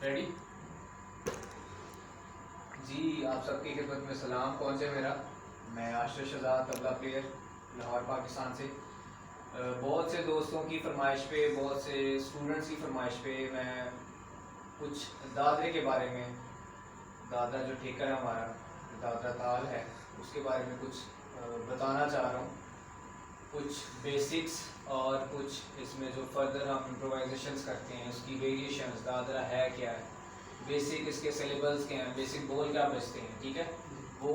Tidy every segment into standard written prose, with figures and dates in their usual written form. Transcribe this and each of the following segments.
Ready जी। आप सबकी खिदमत में सलाम। कौन से मेरा मैं आशिर शहजाद तबला प्लेयर लाहौर पाकिस्तान से। बहुत से दोस्तों की फरमाइश पे, बहुत से स्टूडेंट्स की फरमाइश पे मैं कुछ दादरे के बारे में, दादरा जो ठेका है हमारा, दादरा ताल है, उसके बारे में कुछ बताना चाह रहा हूँ। कुछ बेसिक्स और कुछ इसमें जो फर्दर हम इम्प्रोवाइजेशंस करते हैं, उसकी वेरिएशंस, दादरा है क्या है, बेसिक इसके सिलेबल्स क्या हैं, बेसिक बोल क्या बचते हैं, ठीक है। वो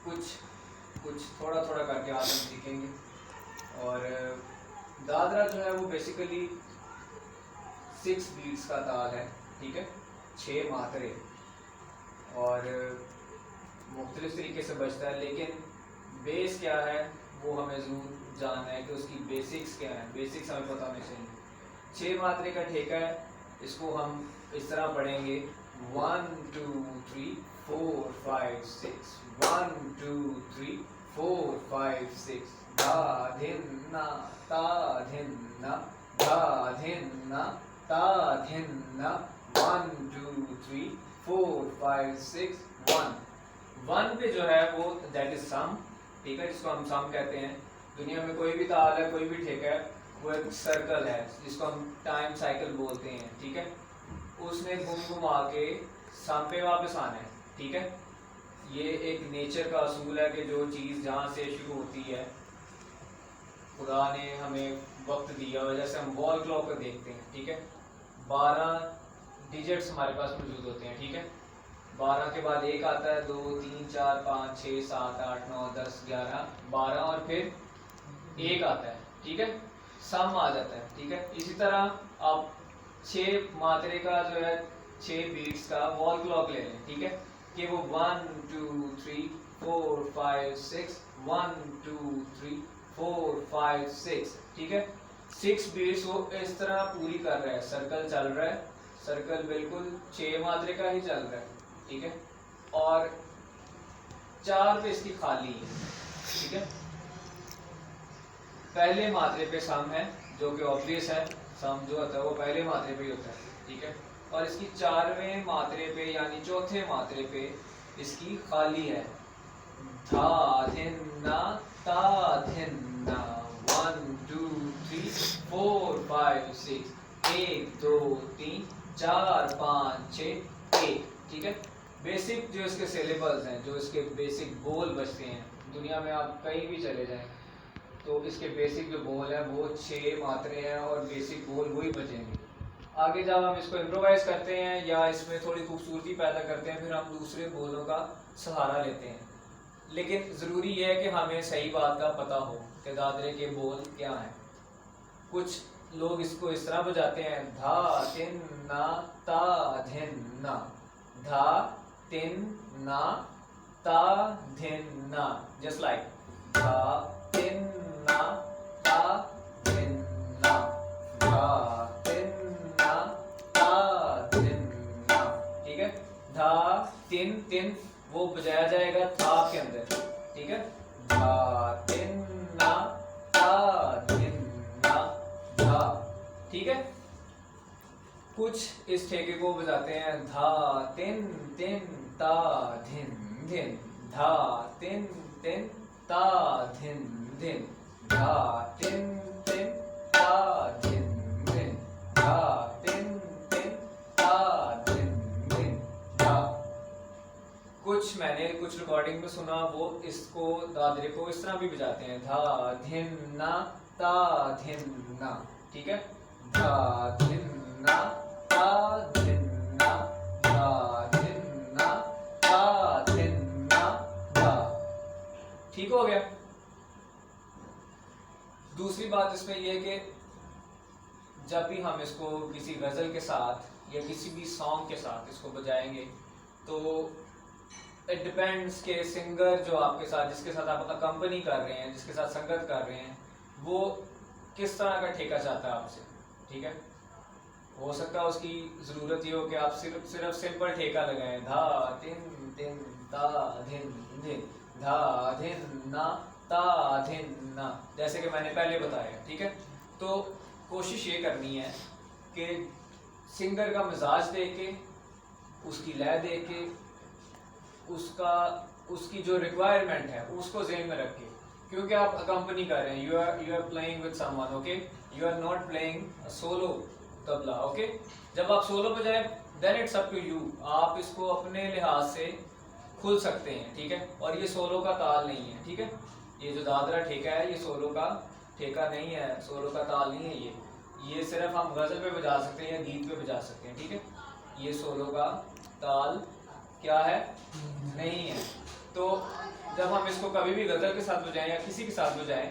कुछ थोड़ा थोड़ा करके आज हम सीखेंगे। और दादरा जो है वो बेसिकली 6 बीट्स का ताल है, ठीक है, 6 मात्रे, और मुख्तलिफ तरीके से बजता है। लेकिन बेस क्या है वो हमें ज़रूर जानना है कि उसकी बेसिक्स क्या है, बेसिक्स हमें पता होने चाहिए। 6 मात्रे का ठेका है, इसको हम इस तरह पढ़ेंगे 1 2 3 4 5 6 1 2 3 4 5 6 धा धिन ना ता धिन ना धा धिन ना ता धिन ना 1 2 3 4 5 6 1 पे जो है वो दैट इज सम, ठीक है, जिसको हम सम कहते हैं। दुनिया में कोई भी ताल है, कोई भी ठेका है, वो एक सर्कल है जिसको हम टाइम साइकिल बोलते हैं, ठीक है। उसने घुमा के सम पे वापस आना है, ठीक है। ये एक नेचर का असूल है कि जो चीज़ जहाँ से शुरू होती है, खुदा ने हमें वक्त दिया हुआ, जैसे हम वॉल क्लॉक को देखते हैं, ठीक है, 12 डिजिट्स हमारे पास मौजूद होते हैं, ठीक है। 12 के बाद 1 आता है, 2 3 4 5 6 7 8 9 10 11 12 और फिर 1 आता है, ठीक है, सम आ जाता है, ठीक है। इसी तरह आप 6 मात्रे का जो है 6 बीट्स का वॉल क्लॉक ले लें, ठीक है, कि वो 1 2 3 4 5 6 1 2 3 4 5 6, ठीक है। 6 बीट्स वो इस तरह पूरी कर रहा है, सर्कल चल रहा है, सर्कल बिल्कुल 6 मात्रे का ही चल रहा है, ठीक है। और 4 पे इसकी खाली है, ठीक है। पहले मात्रे पे सम है, जो कि ऑब्वियस है, सम जो होता है वो पहले मात्रे पे ही होता है, ठीक है। और इसकी 4वें मात्रे पे यानी चौथे मात्रे पे इसकी खाली है, धा धिन ना ता धिन ना 1 2 3 4 5 6 1 2 3 4 5 6 1, ठीक है। बेसिक जो इसके सिलेबल्स हैं, जो इसके बेसिक बोल बचते हैं, दुनिया में आप कहीं भी चले जाएं तो इसके बेसिक जो बोल है वो 6 मात्रे हैं और बेसिक बोल वही बचेंगे। आगे जब हम इसको इम्प्रोवाइज करते हैं या इसमें थोड़ी खूबसूरती पैदा करते हैं, फिर हम दूसरे बोलों का सहारा लेते हैं। लेकिन ज़रूरी यह है कि हमें सही बात का पता हो कि दादरे के बोल क्या हैं। कुछ लोग इसको इस तरह बजाते हैं, धा तिन ना ता धिन ना, धा तिन ना ता धिन ना, जस्ट लाइक धा तिन ना ता धिन ना, धा तिन ना ता धिन ना, ठीक है। धा तिन तिन वो बजाया जाएगा था के अंदर, ठीक है, धा तिन ना ता धिन ना धा, ठीक है। कुछ इस ठेके को बजाते हैं धा तिन तिन ता धिन धिन, धा तिन तिन ता धिन धिन, धा तिन तिन ता धिन धिन, धा तिन तिन ता धिन धिन धा। मैंने कुछ रिकॉर्डिंग में सुना, वो इसको दादरे को इस तरह भी बजाते हैं, धा धिन ना ता धिन ना, ठीक है, धा धिन ना ता धिन ना, धा धिन ना ता धिन ना धा, ठीक हो गया। दूसरी बात इसमें यह है कि जब भी हम इसको किसी गज़ल के साथ या किसी भी सॉन्ग के साथ इसको बजाएंगे तो इट डिपेंड्स के सिंगर जो आपके साथ, जिसके साथ आप कंपनी कर रहे हैं, जिसके साथ संगत कर रहे हैं, वो किस तरह का ठेका चाहता है आपसे, ठीक है। हो सकता है उसकी ज़रूरत ये हो कि आप सिर्फ सिंपल ठेका लगाएं, धा तिन तिन ता धिन धिन, धा धिन ना ता धिन ना, जैसे कि मैंने पहले बताया, ठीक है। तो कोशिश ये करनी है कि सिंगर का मिजाज देख के, उसकी लय देख के, उसकी जो रिक्वायरमेंट है उसको ज़हन में रख के, क्योंकि आप अकम्पनी कर रहे हैं, you are playing with someone, okay, you are not playing solo tabla, okay. जब आप सोलो बजाए then it's up to you, आप इसको अपने लिहाज से खुल सकते हैं, ठीक है। और ये सोलो का ताल नहीं है, ठीक है। ये जो दादरा ठेका है ये सोलो का ठेका नहीं है, सोलो का ताल नहीं है ये सिर्फ हम गज़ल पे बजा सकते हैं या गीत पे बजा सकते हैं, ठीक है। ये सोलो का ताल क्या है, नहीं है। तो जब हम इसको कभी भी गज़ल के साथ बजाएं या किसी के साथ बजाएं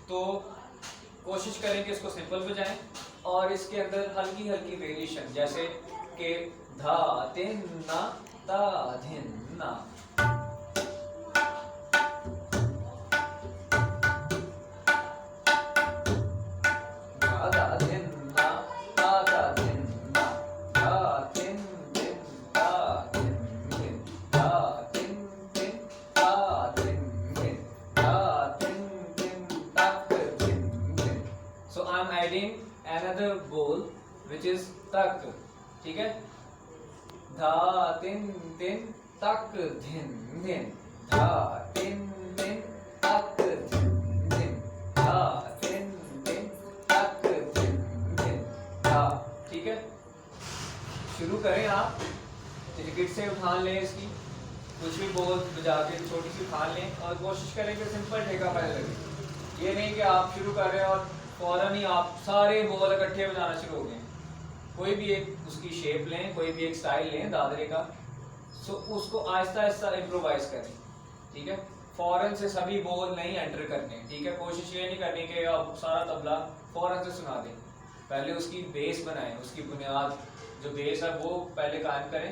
तो कोशिश करें कि इसको सिंपल बजाएं और इसके अंदर हल्की हल्की वेरिएशन, जैसे कि धा तिन ना ता धिन ना, another bowl which is tak, ठीक है। धा तिन तिन तक धिन धिन, धा तिन तिन तक धिन धिन, धा तिन तिन तक धिन धिन, धा, ठीक है। शुरू करें आप, टिकट से उठान लें इसकी, कुछ भी बोल बजा के छोटी सी उठान लें और कोशिश करें कि सिंपल ठेका पहले लगे। ये नहीं कि आप शुरू कर रहे हैं और फौरन ही आप सारे बोल इकट्ठे बजाना शुरू हो गए। कोई भी एक उसकी शेप लें, कोई भी एक स्टाइल लें दादरे का, सो उसको आहिस्ता आहिस्ता इम्प्रोवाइज करें, ठीक है। फौरन से सभी बोल नहीं एंटर करने, ठीक है। कोशिश ये नहीं करनी कि आप सारा तबला फौरन से सुना दें, पहले उसकी बेस बनाएं, उसकी बुनियाद जो बेस है वो पहले कायम करें।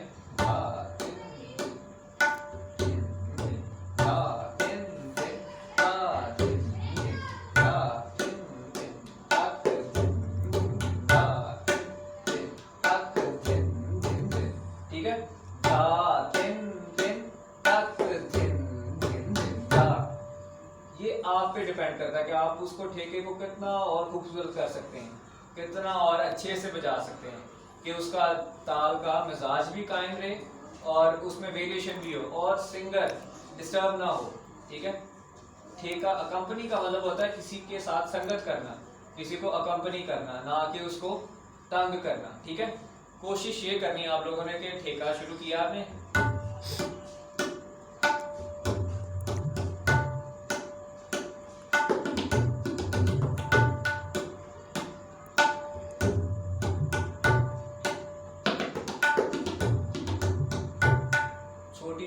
आप पे डिपेंड करता है कि आप उसको ठेके को कितना और खूबसूरत कर सकते हैं, कितना और अच्छे से बजा सकते हैं कि उसका ताल का मिजाज भी कायम रहे और उसमें वेरिएशन भी हो और सिंगर डिस्टर्ब ना हो, ठीक है। ठेका अकम्पनी का मतलब होता है किसी के साथ संगत करना, किसी को अकम्पनी करना, ना कि उसको तंग करना, ठीक है। कोशिश ये करनी है आप लोगों ने कि ठेका शुरू किया आपने,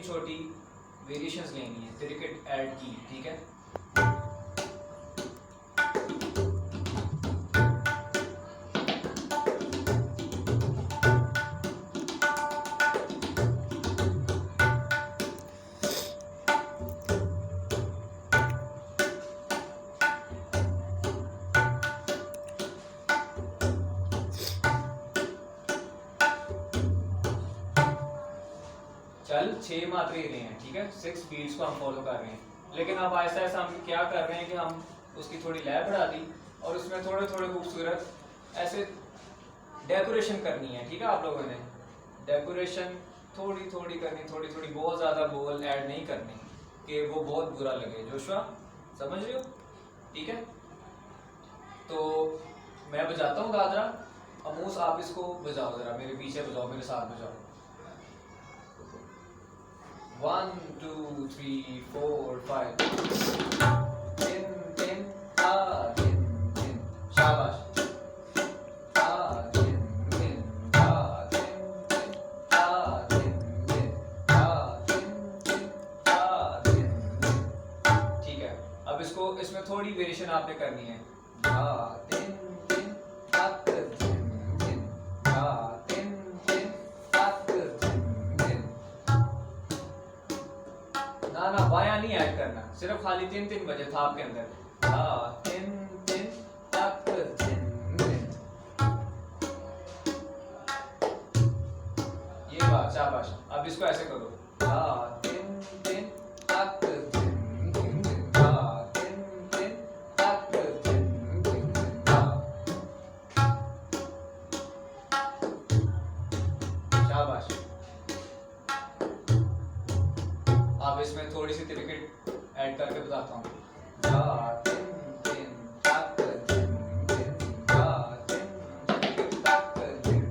छोटी वेरिएशंस लेनी है, तिरकट ऐड की, ठीक है। चल 6 मात्रे रहे हैं, ठीक है, 6 बीट्स को हम फॉलो कर रहे हैं। लेकिन अब ऐसा ऐसा हम क्या कर रहे हैं कि हम उसकी थोड़ी लय बढ़ा दी और उसमें थोड़े थोड़े खूबसूरत ऐसे डेकोरेशन करनी है, ठीक है। आप लोगों ने डेकोरेशन थोड़ी थोड़ी करनी, थोड़ी थोड़ी, बहुत ज़्यादा बोल ऐड नहीं करनी कि वो बहुत बुरा लगे। जोशुआ समझ रहे हो, ठीक है। तो मैं बजाता हूँ दादरा, अमूस आप इसको बजाओ, ज़रा मेरे पीछे बजाओ, मेरे साथ बजाओ। 1 2 3 4 5 दिन दिन आ दिन दिन, शाबाश, आ दिन दिन आ दिन दिन आ दिन दिन आ दिन दिन आ दिन दिन, ठीक है। अब इसको इसमें थोड़ी वेरिएशन आपने करनी है, आ दिन दिन तक दिन दिन, आ दिन दिन तक दिन दिन, ना बायां नहीं ऐड करना, सिर्फ खाली 3 बजे था आपके अंदर, हाँ 3 तक दिन दिन, ये बात, शाबाश। अब इसको ऐसे करो, हाँ 3 तक दिन दिन, हाँ 3 तक दिन दिन, हाँ दोहराता हूँ। धा तिन तिन तक दिन दिन, धा तिन तिन तक दिन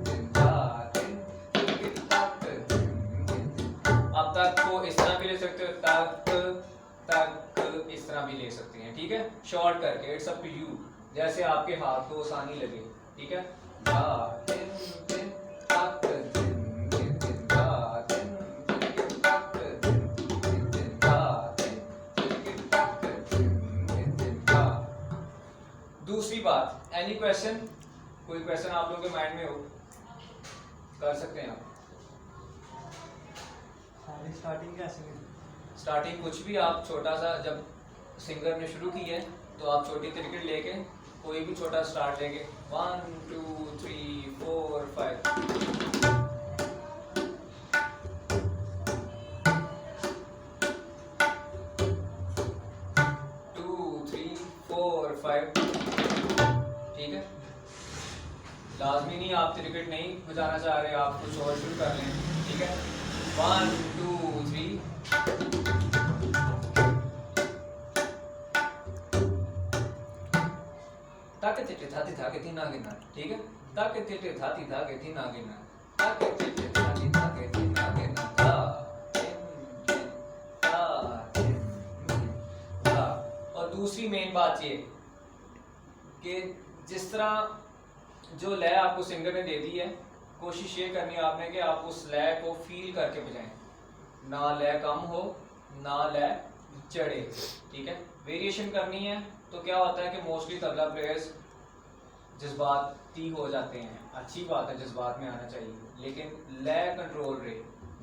दिन, धा तिन तिन तक दिन दिन। अब तक को इस तरह भी ले सकते हो, तक तक इस तरह भी ले सकते हैं, ठीक है, शॉर्ट करके, इट्स अप टू यू, जैसे आपके हाथ को आसानी लगे, ठीक है। धा तिन तिन तक दिन दिन दिन, धा तिन तिन तक दिन दिन दिन, धा तिन तिन तक दिन दिन दिन, धा। दूसरी बात, एनी क्वेश्चन, कोई क्वेश्चन आप लोगों के माइंड में हो, कर सकते हैं आप। स्टार्टिंग कैसे हुई? स्टार्टिंग कुछ भी, आप छोटा सा, जब सिंगर ने शुरू की है तो आप छोटी क्रिकेट लेके, कोई भी छोटा स्टार्ट लेके, 1 2 3 4 5, 2 3 4 5, ठीक है। लाजमी नहीं आप क्रिकेट नहीं बजाना चाह रहे, आप कुछ और शुरू कर लें, ठीक है। 1 2 3, ताके तिटे थाती थाके थी नागिना, ठीक है। ताके तिटे थाती थाके थी नागिना, ताके तिटे थाती थाके थी नागिना, धा तिन तिन ता तिन तिन धा। और दूसरी मेन बात ये कि जिस तरह जो लय आपको सिंगर ने दे दी है, कोशिश ये करनी है आपने कि आप उस लय को फील करके बजाएं, ना लय कम हो ना लय चढ़े, ठीक है। वेरिएशन करनी है तो क्या होता है कि मोस्टली तबला प्लेयर्स जज्बाती हो जाते हैं, अच्छी बात है, जज्बात में आना चाहिए, लेकिन लय कंट्रोल रहे,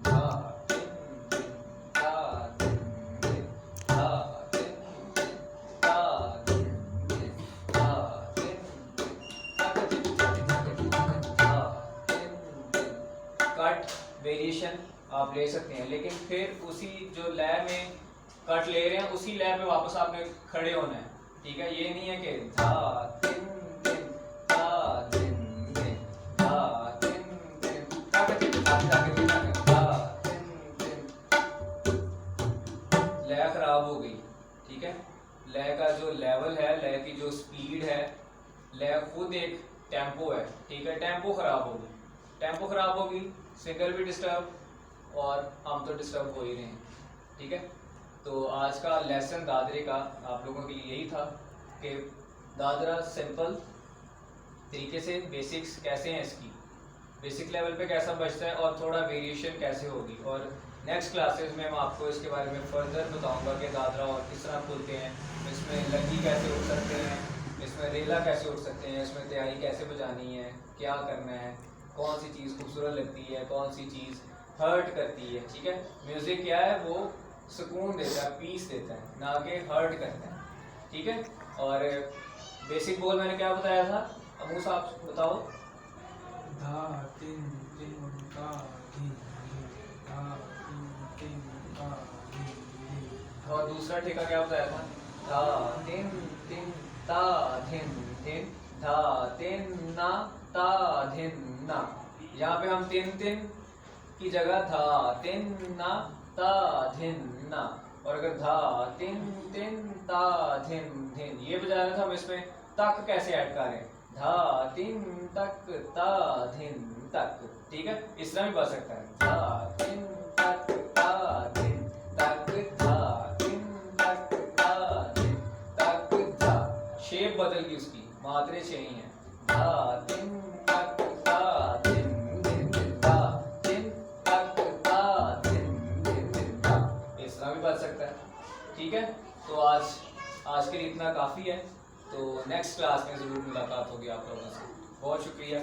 धा तिन तिन ता तिन तिन, धा तिन तिन ता तिन तिन, धा तिन तिन तक तिन तक तक तिन, धा तिन तिन। कट वेरिएशन आप ले सकते हैं, लेकिन फिर उसी जो लय में कट ले रहे हैं उसी लय पे वापस आपने खड़े होना है, ठीक है। ये नहीं है कि धा तिन तिन ता तिन तिन, धा तिन तिन तक तिन तक तक तिन, धा तिन तिन। लय खराब हो गई, ठीक है। लय का जो लेवल है, लय की जो स्पीड है, लय खुद एक टेम्पो है, ठीक है। टेम्पो खराब हो गई, टेम्पो खराब होगी, सिंगर भी डिस्टर्ब और हम तो डिस्टर्ब हो ही रहे हैं, ठीक है। तो आज का लेसन दादरे का आप लोगों के लिए यही था कि दादरा सिंपल तरीके से बेसिक्स कैसे हैं इसकी, बेसिक लेवल पे कैसा बजता है और थोड़ा वेरिएशन कैसे होगी, और नेक्स्ट क्लासेस में मैं आपको इसके बारे में फर्दर बताऊंगा कि दादरा और किस तरह खुलते हैं, इसमें लगी कैसे उठ सकते हैं, इसमें रेला कैसे उठ सकते हैं, इसमें तैयारी कैसे बजानी है, क्या करना है, कौन सी चीज़ खूबसूरत लगती है, कौन सी चीज़ हर्ट करती है, ठीक है। म्यूज़िक क्या है, वो सुकून देता है, पीस देता है, ना कि हर्ट करता है, ठीक है। और बेसिक बोल मैंने क्या बताया था, अबू साहब बताओ। धा तिन तिन ता धी धी, धा तिन तिन ता धी धी। और दूसरा ठेका क्या बताया था, धा तिन तिन ता धिन धिन, धा तिन ना ता धिन ना। यहाँ पे हम तिन तिन की जगह धा तिन ना ता धिन ना, और अगर धा तिन तिन ता धिन धिन ये बजाना था, हम इसमें तक कैसे ऐड करें, धा तिन तक ता धिन तक, ठीक है। इस तरह भी बज सकता है, धा तिन तक ता धिन तक, धा तिन तक ता धिन तक, धा। शेप बदल गई उसकी, मात्रे चाहिए हैं, धा तिन तक ता धिन धिन धिन, धा तिन तक ता धिन धिन धिन, धा। इस तरह भी बज सकता है, ठीक है। तो आज के लिए इतना काफ़ी है, तो नेक्स्ट क्लास में ज़रूर मुलाकात होगी आप लोगों से। बहुत शुक्रिया।